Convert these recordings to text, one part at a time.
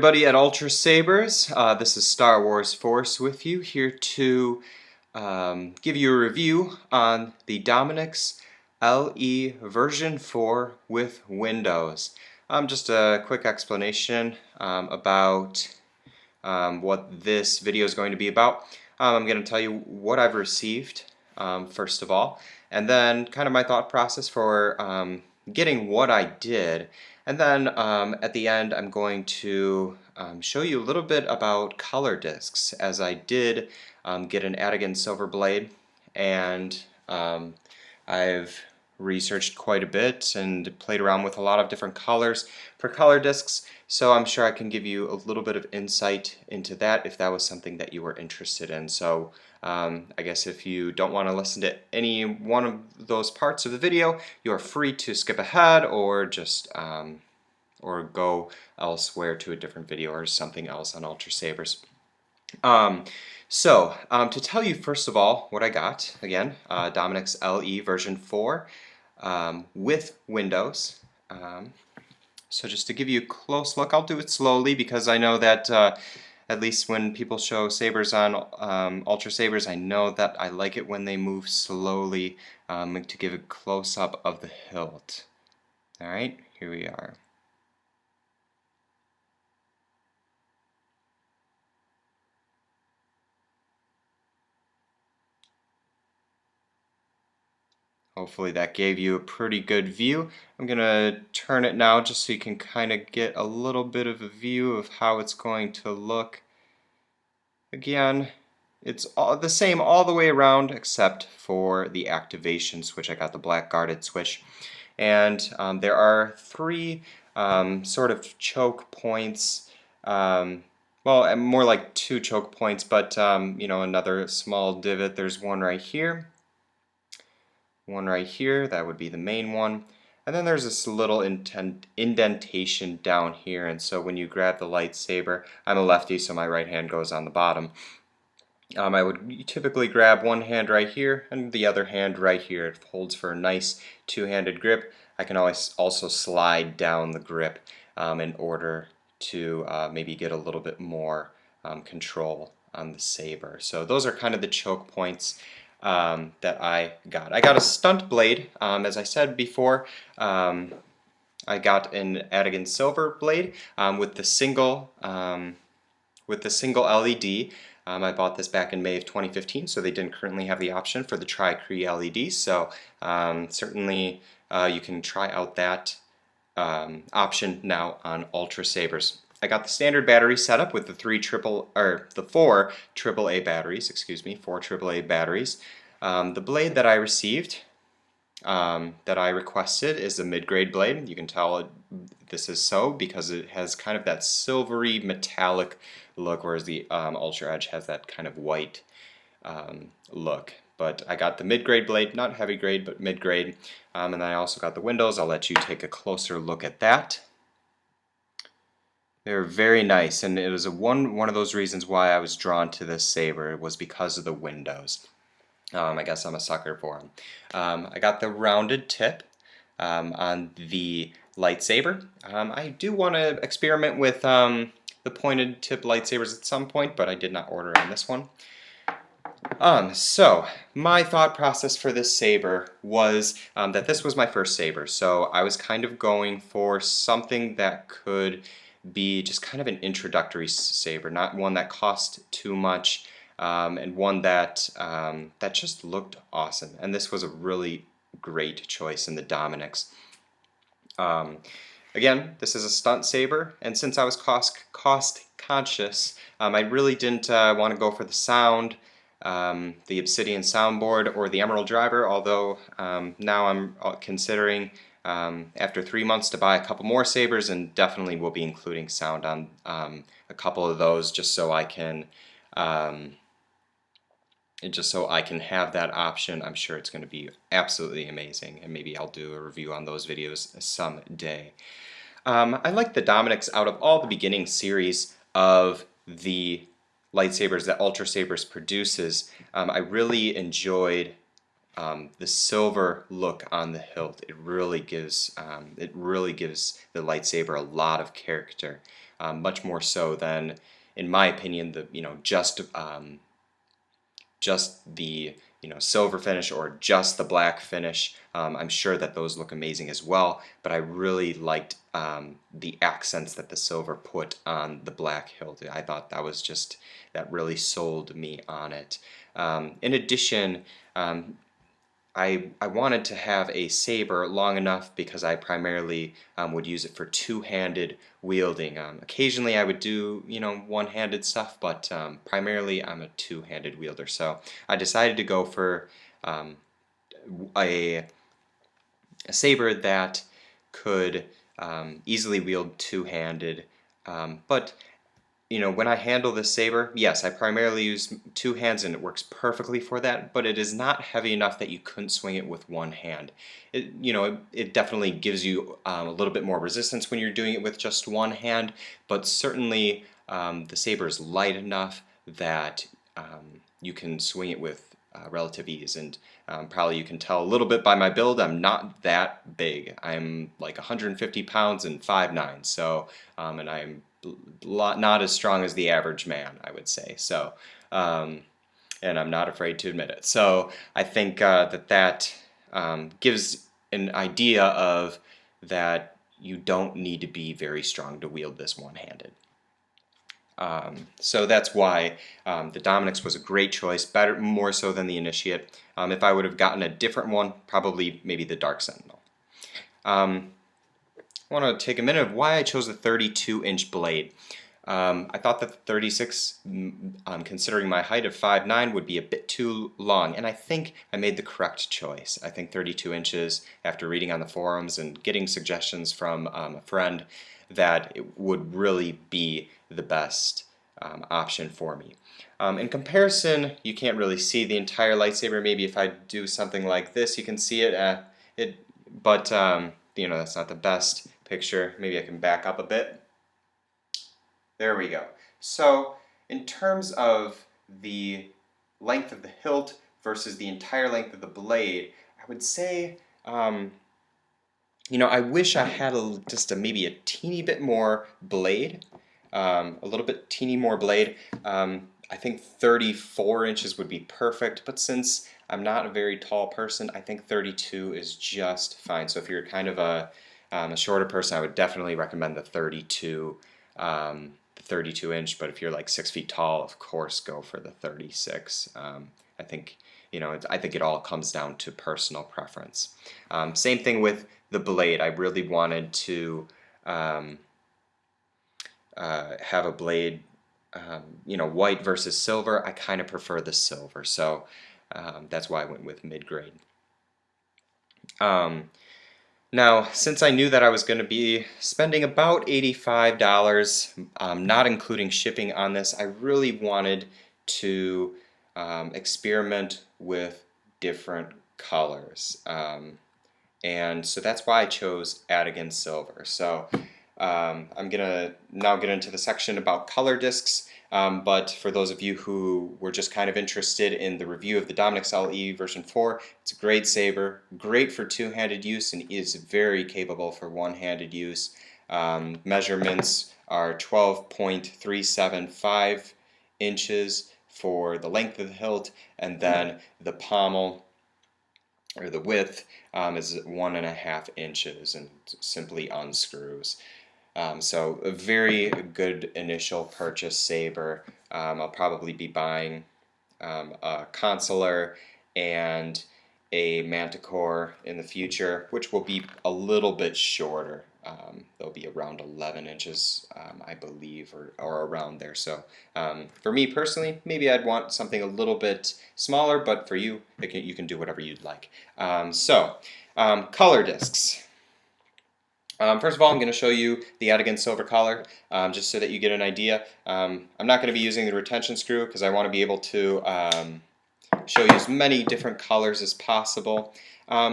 everybody at Ultrasabers. This is Star Wars Force with you, here to give you a review on the Dominix LE version 4 with Windows. Just a quick explanation about what this video is going to be about. I'm going to tell you what I've received first of all, and then kind of my thought process for getting what I did. And then at the end I'm going to show you a little bit about color discs, as I did get an Adigan silver blade, and I've researched quite a bit and played around with a lot of different colors for color discs, so I'm sure I can give you a little bit of insight into that if that was something that you were interested in. So I guess if you don't want to listen to any one of those parts of the video, you are free to skip ahead or just or go elsewhere to a different video or something else on Ultrasabers. To tell you first of all what I got, again, Dominix LE version 4 with Windows. So just to give you a close look, I'll do it slowly because I know that at least when people show sabers on Ultrasabers, I know that I like it when they move slowly to give a close-up of the hilt. Alright, here we are. Hopefully that gave you a pretty good view. I'm going to turn it now just so you can kind of get a little bit of a view of how it's going to look. Again, it's all the same all the way around except for the activation switch. I got the black guarded switch. And there are three sort of choke points. Well, more like two choke points, but you know, another small divot. There's one right here. One right here, that would be the main one, and then there's this little indentation down here, and so when you grab the lightsaber, I'm a lefty so my right hand goes on the bottom. I would typically grab one hand right here and the other hand right here. It holds for a nice two-handed grip. I can always also slide down the grip in order to maybe get a little bit more control on the saber. So those are kind of the choke points that I got. I got a stunt blade, as I said before. I got an Adigan silver blade with the single LED. I bought this back in May of 2015, so they didn't currently have the option for the Tri-Cree LED. So certainly you can try out that option now on Ultrasabers. I got the standard battery setup with the four AAA batteries. Excuse me, 4 AAA batteries. The blade that I received, that I requested, is a mid-grade blade. You can tell this is so because it has kind of that silvery metallic look, whereas the Ultra Edge has that kind of white look. But I got the mid-grade blade, not heavy grade, but mid-grade. And then I also got the windows. I'll let you take a closer look at that. They're very nice, and it was one of those reasons why I was drawn to this saber was because of the windows. I guess I'm a sucker for them. I got the rounded tip on the lightsaber. I do want to experiment with the pointed tip lightsabers at some point, but I did not order on this one. So my thought process for this saber was that this was my first saber, so I was kind of going for something that could be just kind of an introductory saber, not one that cost too much, and one that that just looked awesome. And this was a really great choice in the Dominix. Again, this is a stunt saber, and since I was cost conscious, I really didn't want to go for the sound, the Obsidian soundboard or the Emerald driver, although now I'm considering after 3 months to buy a couple more sabers, and definitely will be including sound on a couple of those just so I can have that option. I'm sure it's going to be absolutely amazing, and maybe I'll do a review on those videos someday. I like the Dominix out of all the beginning series of the lightsabers that Ultrasabers produces. I really enjoyed the silver look on the hilt, it really gives the lightsaber a lot of character, much more so than, in my opinion, the just the silver finish or just the black finish. I'm sure that those look amazing as well, but I really liked the accents that the silver put on the black hilt. I thought that really sold me on it. In addition, I wanted to have a saber long enough because I primarily would use it for two-handed wielding. Occasionally I would do, one-handed stuff, but primarily I'm a two-handed wielder. So I decided to go for a saber that could easily wield two-handed, but when I handle this saber, yes, I primarily use two hands and it works perfectly for that, but it is not heavy enough that you couldn't swing it with one hand. It definitely gives you a little bit more resistance when you're doing it with just one hand, but certainly the saber is light enough that you can swing it with relative ease. And probably you can tell a little bit by my build, I'm not that big. I'm like 150 pounds and 5'9", so, and I'm not as strong as the average man, I would say. So, and I'm not afraid to admit it. So I think that gives an idea of that you don't need to be very strong to wield this one-handed. So that's why the Dominix was a great choice, better, more so than the Initiate. If I would have gotten a different one, probably maybe the Dark Sentinel. I want to take a minute of why I chose a 32-inch blade. I thought that the 36, considering my height of 5'9", would be a bit too long, and I think I made the correct choice. I think 32 inches, after reading on the forums and getting suggestions from a friend, that it would really be the best option for me. In comparison, you can't really see the entire lightsaber. Maybe if I do something like this, you can see it. But that's not the best picture. Maybe I can back up a bit. There we go. So in terms of the length of the hilt versus the entire length of the blade, I would say, I wish I had maybe a teeny bit more blade, a little bit teeny more blade. I think 34 inches would be perfect, but since I'm not a very tall person, I think 32 is just fine. So if you're kind of a shorter person, I would definitely recommend the 32 inch, but if you're like 6 feet tall, of course go for the 36. I think it all comes down to personal preference. Same thing with the blade. I really wanted to have a blade, white versus silver. I kind of prefer the silver, so that's why I went with mid-grade. Now, since I knew that I was going to be spending about $85, not including shipping on this, I really wanted to experiment with different colors. And so that's why I chose Atigan Silver. So I'm going to now get into the section about color discs. But for those of you who were just kind of interested in the review of the Dominix LE version 4, it's a great saber, great for two-handed use, and is very capable for one-handed use. Measurements are 12.375 inches for the length of the hilt, and then the pommel, or the width, is 1.5 inches and simply unscrews. So a very good initial purchase saber. I'll probably be buying a consular and a manticore in the future, which will be a little bit shorter. They'll be around 11 inches, I believe, or around there. So for me personally, maybe I'd want something a little bit smaller, but for you, you can do whatever you'd like. Color discs. First of all, I'm going to show you the Atigan Silver color, just so that you get an idea. I'm not going to be using the retention screw because I want to be able to show you as many different colors as possible.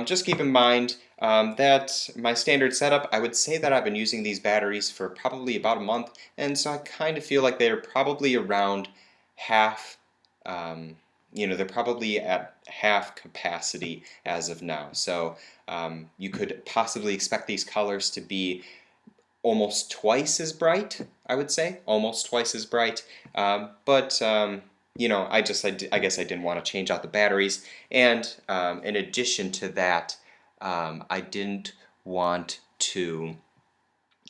Just keep in mind that my standard setup, I would say that I've been using these batteries for probably about a month, and so I kind of feel like they're probably around half you know, they're probably at half capacity as of now. So you could possibly expect these colors to be almost twice as bright, I would say, almost twice as bright. But you know, I guess I didn't want to change out the batteries, and in addition to that, I didn't want to.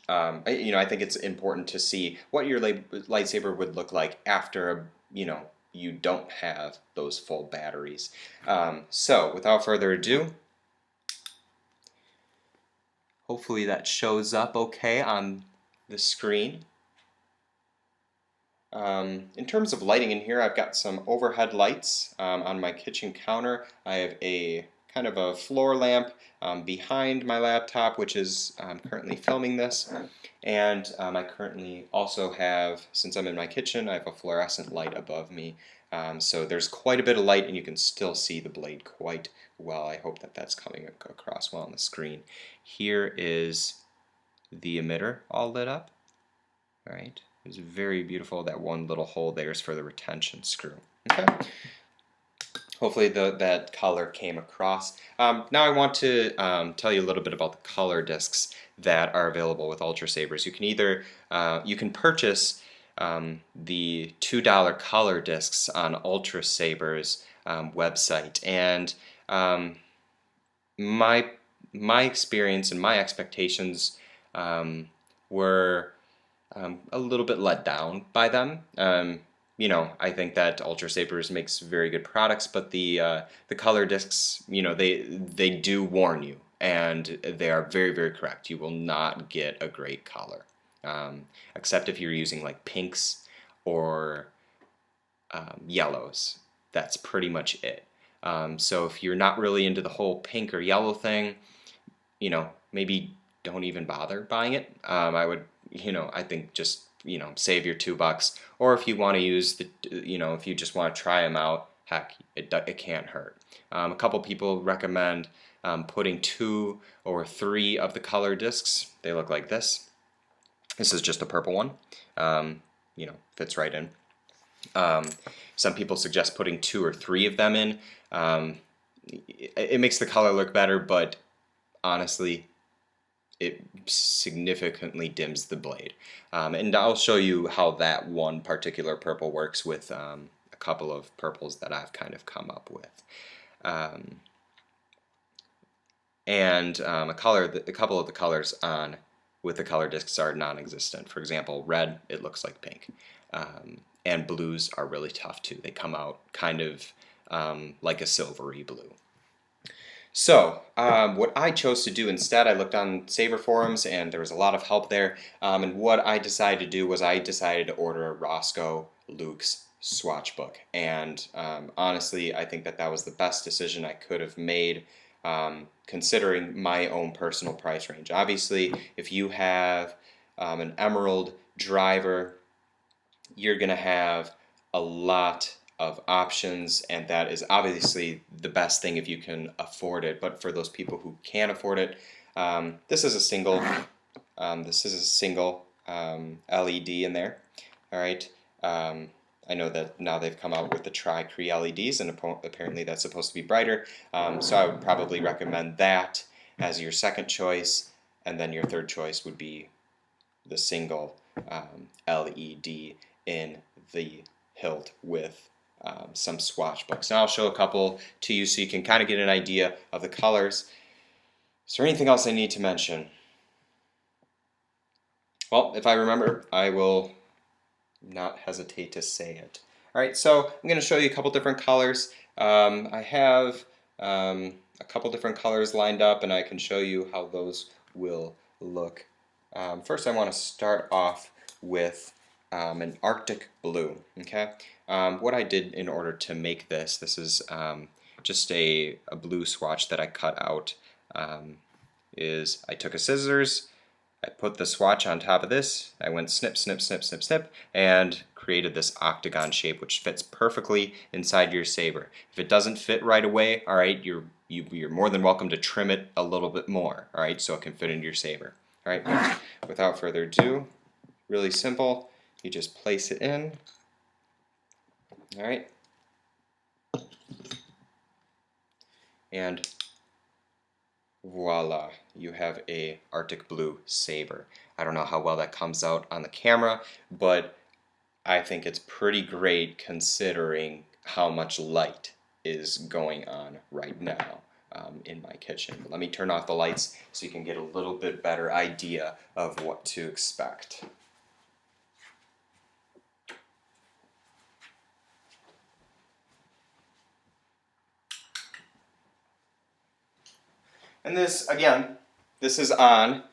You know, I think it's important to see what your lightsaber would look like after, you know, you don't have those full batteries. So, without further ado, hopefully that shows up okay on the screen. In terms of lighting in here, I've got some overhead lights on my kitchen counter. I have a kind of a floor lamp behind my laptop, which is currently filming this. And I currently also have, since I'm in my kitchen, I have a fluorescent light above me. So there's quite a bit of light, and you can still see the blade quite well. I hope that that's coming across well on the screen. Here is the emitter all lit up. All right. It's very beautiful. That one little hole there is for the retention screw. Okay. Hopefully that color came across. Now I want to tell you a little bit about the color discs that are available with Ultrasabers. You can either you can purchase the $2 color discs on Ultrasaber's website, and my experience and my expectations were a little bit let down by them. You know, I think that Ultrasabers makes very good products, but the color discs, you know, they do warn you, and they are very, very correct. You will not get a great color, except if you're using like pinks or yellows. That's pretty much it. So if you're not really into the whole pink or yellow thing, you know, maybe don't even bother buying it. I would, you know, I think just, you know, save your $2. Or if you want to use the, you know, if you just want to try them out, heck, it can't hurt. A couple people recommend putting 2 or 3 of the color discs. They look like this. This is just a purple one. You know, fits right in. Some people suggest putting 2 or 3 of them in. It makes the color look better, but honestly, it significantly dims the blade. And I'll show you how that one particular purple works with a couple of purples that I've kind of come up with. A couple of the colors on with the color discs are non-existent. For example, red, it looks like pink. And blues are really tough too. They come out kind of like a silvery blue. So, what I chose to do instead, I looked on Saber forums and there was a lot of help there. And what I decided to do was I decided to order Roscoe Luke's swatch book. And honestly, I think that that was the best decision I could have made, considering my own personal price range. Obviously, if you have an Emerald driver, you're going to have a lot of options, and that is obviously the best thing if you can afford it. But for those people who can't afford it, this is a single LED in there. All right. I know that now they've come out with the Tri-Cree LEDs, and apparently that's supposed to be brighter. So I would probably recommend that as your second choice, and then your third choice would be the single LED in the hilt with some swatch books. Now I'll show a couple to you so you can kind of get an idea of the colors. Is there anything else I need to mention? Well, if I remember, I will not hesitate to say it. Alright, so I'm going to show you a couple different colors. I have a couple different colors lined up, and I can show you how those will look. First, I want to start off with an Arctic blue. Okay, what I did in order to make this is just a blue swatch that I cut out. Is I took a scissors, I put the swatch on top of this, I went snip, snip, snip, snip, snip, and created this octagon shape which fits perfectly inside your saber. If it doesn't fit right away, all right, you're more than welcome to trim it a little bit more, all right, so it can fit into your saber. All right, without further ado, really simple. You just place it in. All right. And voila, you have a Arctic Blue saber. I don't know how well that comes out on the camera, but I think it's pretty great considering how much light is going on right now in my kitchen. But let me turn off the lights so you can get a little bit better idea of what to expect. And this, again, this is on,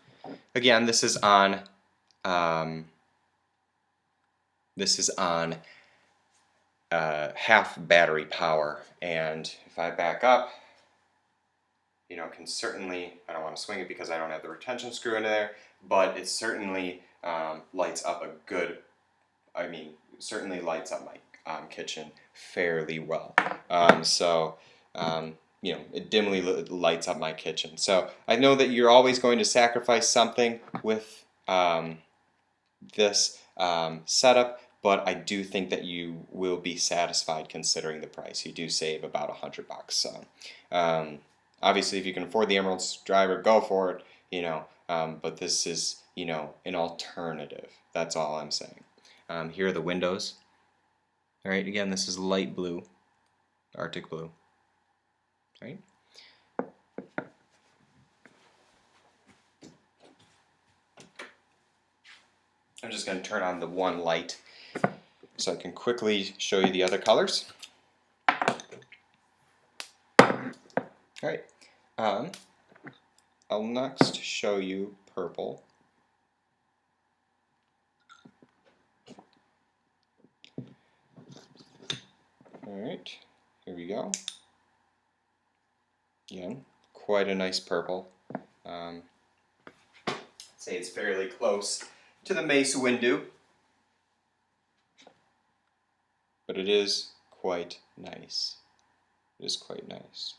half battery power. And if I back up, you know, can certainly, I don't want to swing it because I don't have the retention screw in there, but it certainly lights up a good, certainly lights up my kitchen fairly well. You know, it dimly lights up my kitchen. So I know that you're always going to sacrifice something with this setup, but I do think that you will be satisfied considering the price. You do save about $100. So obviously, if you can afford the Emerald Driver, go for it. You know, but this is, you know, an alternative. That's all I'm saying. Here are the windows. All right, again, this is light blue, Arctic blue. Right? I'm just going to turn on the one light so I can quickly show you the other colors. Alright, I'll next show you purple. Alright, here we go. Again, quite a nice purple. I'd say it's fairly close to the Mace Windu, but it is quite nice. It is quite nice.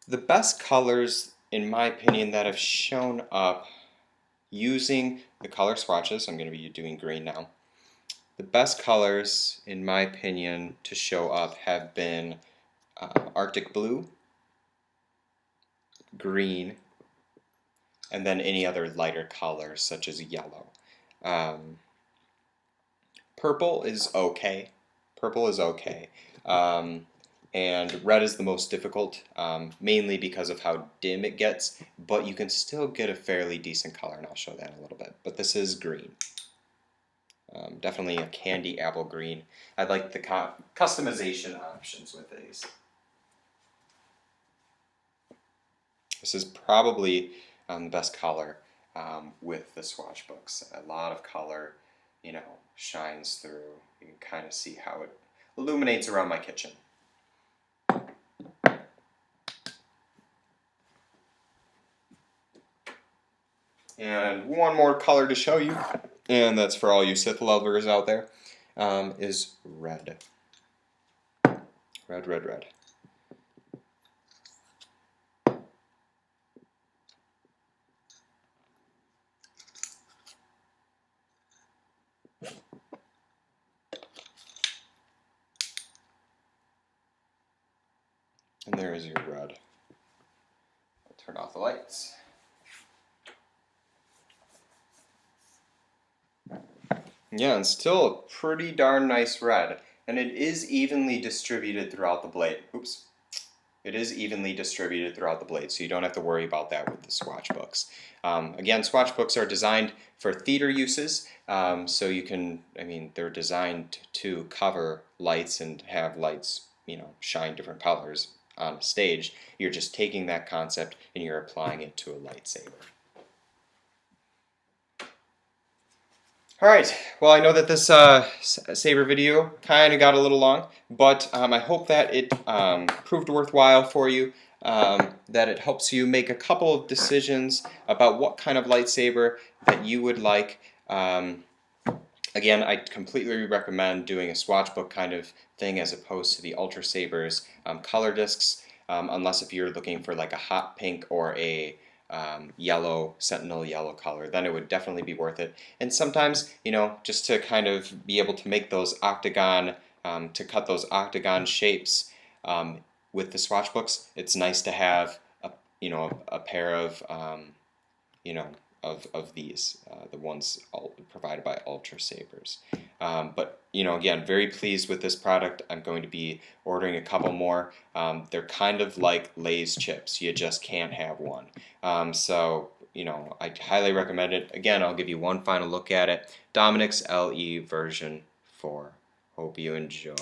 The best colors, in my opinion, that have shown up using the color swatches, I'm going to be doing green now. The best colors, in my opinion, to show up have been Arctic blue, green, and then any other lighter colors such as yellow. Purple is okay. Purple is okay. And red is the most difficult, mainly because of how dim it gets, but you can still get a fairly decent color, and I'll show that in a little bit. But this is green. Definitely a candy apple green. I like the customization options with these. This is probably the best color with the swatch books. A lot of color, you know, shines through. You can kind of see how it illuminates around my kitchen. And one more color to show you, and that's for all you Sith lovers out there, is red. Red, red, red. And there is your red. I'll turn off the lights. Yeah, and still a pretty darn nice red. And it is evenly distributed throughout the blade. Oops. It is evenly distributed throughout the blade, so you don't have to worry about that with the swatch books. Again, swatch books are designed for theater uses, so you can, they're designed to cover lights and have lights, you know, shine different colors on stage. You're just taking that concept and you're applying it to a lightsaber. Alright, well, I know that this saber video kind of got a little long, but I hope that it proved worthwhile for you, that it helps you make a couple of decisions about what kind of lightsaber that you would like. Again, I completely recommend doing a swatch book kind of thing as opposed to the Ultrasaber's color discs. unless if you're looking for like a hot pink or a yellow, sentinel yellow color, then it would definitely be worth it. And sometimes, you know, just to kind of be able to make those octagon, to cut those octagon shapes with the swatch books, it's nice to have a, you know, a pair of, you know, of these, the ones provided by Ultrasabers. But you know, again, very pleased with this product. I'm going to be ordering a couple more. They're kind of like Lay's chips. You just can't have one. So you know, I highly recommend it. Again, I'll give you one final look at it. Dominix LE version 4. Hope you enjoy.